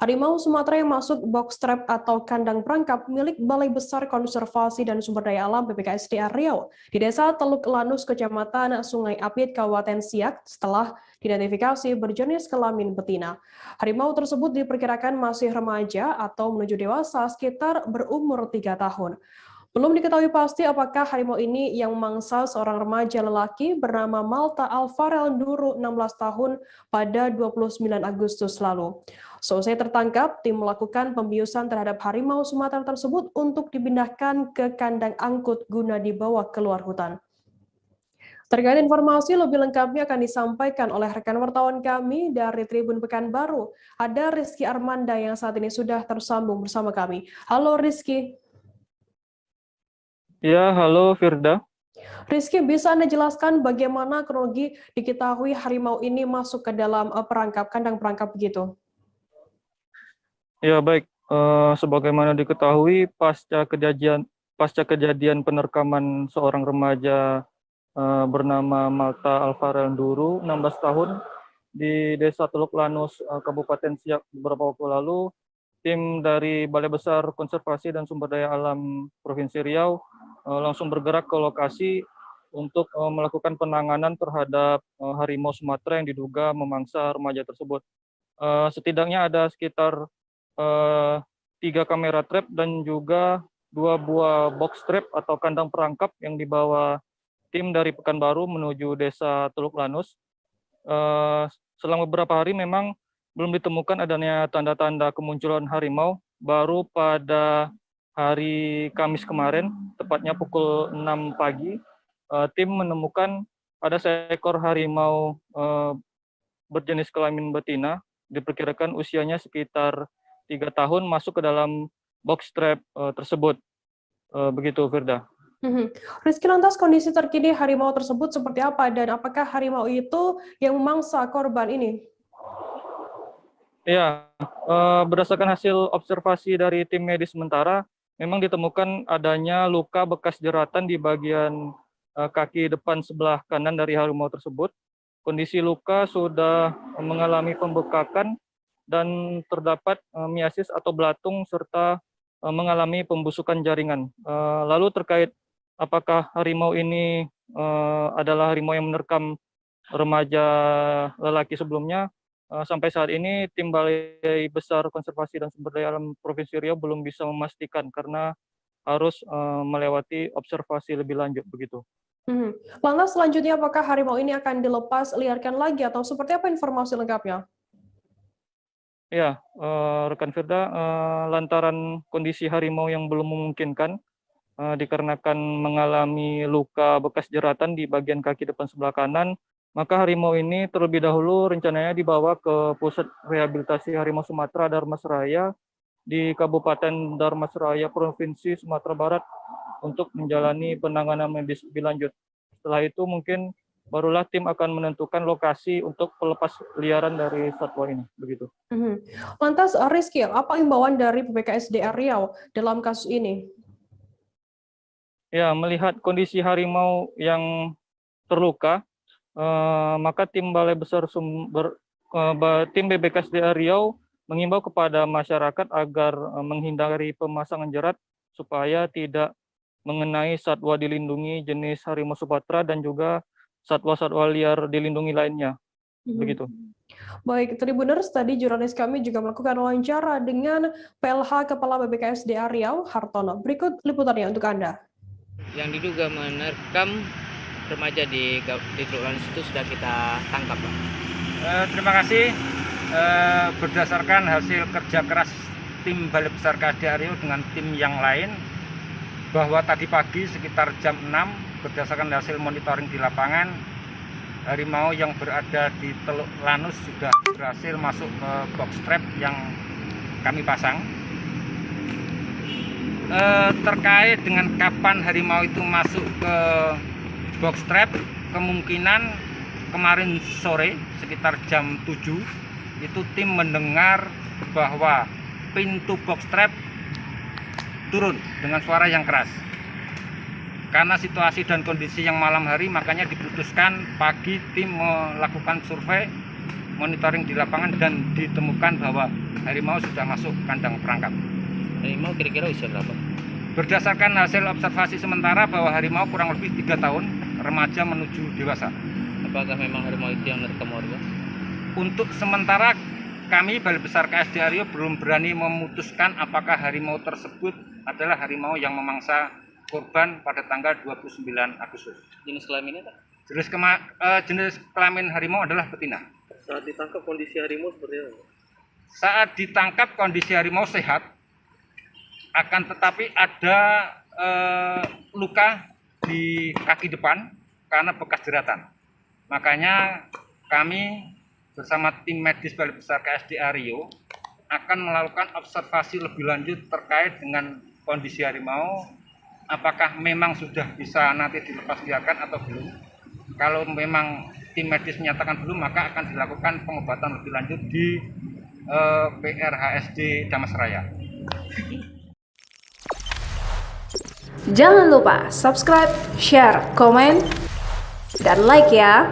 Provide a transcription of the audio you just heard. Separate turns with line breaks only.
Harimau Sumatera yang masuk box trap atau kandang perangkap milik Balai Besar Konservasi dan Sumber Daya Alam BPKSDA Riau di Desa Teluk Lanus, Kecamatan Sungai Apit, Kabupaten Siak setelah diidentifikasi berjenis kelamin betina. Harimau tersebut diperkirakan masih remaja atau menuju dewasa sekitar berumur 3 tahun. Belum diketahui pasti apakah harimau ini yang memangsa seorang remaja lelaki bernama Malta Alvarel Duru 16 tahun pada 29 Agustus lalu. Seusai tertangkap, tim melakukan pembiusan terhadap harimau Sumatera tersebut untuk dipindahkan ke kandang angkut guna dibawa keluar hutan. Terkait informasi lebih lengkapnya akan disampaikan oleh rekan wartawan kami dari Tribun Pekanbaru. Ada Rizky Armanda yang saat ini sudah tersambung bersama kami. Halo Rizky.
Ya, halo Firda.
Rizky, bisa Anda jelaskan bagaimana kronologi diketahui harimau ini masuk ke dalam kandang perangkap begitu?
Ya, baik. Sebagaimana diketahui, pasca kejadian penerkaman seorang remaja bernama Malta Alvarel Duru, 16 tahun, di Desa Teluk Lanus, Kabupaten Siak beberapa waktu lalu, tim dari Balai Besar Konservasi dan Sumber Daya Alam Provinsi Riau langsung bergerak ke lokasi untuk melakukan penanganan terhadap harimau Sumatera yang diduga memangsa remaja tersebut. Setidaknya ada sekitar 3 kamera trap dan juga 2 buah box trap atau kandang perangkap yang dibawa tim dari Pekanbaru menuju Desa Teluk Lanus. Selama beberapa hari memang belum ditemukan adanya tanda-tanda kemunculan harimau. Baru pada hari Kamis kemarin, tepatnya pukul 6 pagi, tim menemukan ada seekor harimau berjenis kelamin betina, diperkirakan usianya sekitar 3 tahun, masuk ke dalam box trap tersebut. Begitu, Firda.
Rizky, lantas kondisi terkini harimau tersebut seperti apa dan apakah harimau itu yang memangsa korban ini?
Ya, berdasarkan hasil observasi dari tim medis sementara, memang ditemukan adanya luka bekas jeratan di bagian kaki depan sebelah kanan dari harimau tersebut. Kondisi luka sudah mengalami pembekakan dan terdapat miasis atau belatung serta mengalami pembusukan jaringan. Lalu terkait apakah harimau ini adalah harimau yang menerkam remaja lelaki sebelumnya, sampai saat ini tim Balai Besar Konservasi dan Sumber Daya Alam Provinsi Riau belum bisa memastikan karena harus melewati observasi lebih lanjut begitu.
Lantas selanjutnya apakah harimau ini akan dilepas liarkan lagi atau seperti apa informasi lengkapnya?
Ya, rekan Firda, lantaran kondisi harimau yang belum memungkinkan dikarenakan mengalami luka bekas jeratan di bagian kaki depan sebelah kanan, maka harimau ini terlebih dahulu rencananya dibawa ke Pusat Rehabilitasi Harimau Sumatera Darmasraya di Kabupaten Darmasraya, Provinsi Sumatera Barat untuk menjalani penanganan medis lebih lanjut. Setelah itu mungkin barulah tim akan menentukan lokasi untuk pelepas liaran dari satwa ini. Begitu.
Lantas Rizky, apa imbauan dari BPKSDA Riau dalam kasus ini?
Ya, melihat kondisi harimau yang terluka, maka tim Balai Besar tim BPKSDA Riau mengimbau kepada masyarakat agar menghindari pemasangan jerat supaya tidak mengenai satwa dilindungi jenis harimau Sumatera dan juga satwa-satwa liar dilindungi lainnya. Begitu.
Baik, Tribuners, tadi jurnalis kami juga melakukan wawancara dengan PLH Kepala BPKSDA Riau, Hartono. Berikut liputannya untuk Anda.
Yang diduga menerkam remaja di Teluk Lanus itu sudah kita tangkap, Pak.
Terima kasih. Berdasarkan hasil kerja keras tim Balai Besar KSDA Riau dengan tim yang lain, bahwa tadi pagi sekitar jam 6 berdasarkan hasil monitoring di lapangan, harimau yang berada di Teluk Lanus sudah berhasil masuk ke box trap yang kami pasang. Terkait dengan kapan harimau itu masuk ke box trap, kemungkinan kemarin sore sekitar jam 7 itu tim mendengar bahwa pintu box trap turun dengan suara yang keras. Karena situasi dan kondisi yang malam hari, makanya diputuskan pagi tim melakukan survei monitoring di lapangan dan ditemukan bahwa harimau sudah masuk kandang perangkap.
Harimau kira-kira usia berapa?
Berdasarkan hasil observasi sementara bahwa harimau kurang lebih 3 tahun, remaja menuju dewasa.
Apakah memang harimau itu yang menerkam warga?
Untuk sementara kami Balai Besar KSD Aryo belum berani memutuskan apakah harimau tersebut adalah harimau yang memangsa korban pada tanggal 29 Agustus.
Jenis kelaminnya tak?
Jenis kelamin harimau adalah betina.
Saat ditangkap kondisi harimau seperti apa?
Saat ditangkap kondisi harimau sehat, akan tetapi ada luka di kaki depan karena bekas jeratan. Makanya kami bersama tim medis Balai Besar KSD Aryo akan melakukan observasi lebih lanjut terkait dengan kondisi harimau, apakah memang sudah bisa nanti dilepasliarkan atau belum. Kalau memang tim medis menyatakan belum, maka akan dilakukan pengobatan lebih lanjut di PRHSD Damasraya.
Jangan lupa subscribe, share, komen, dan like ya.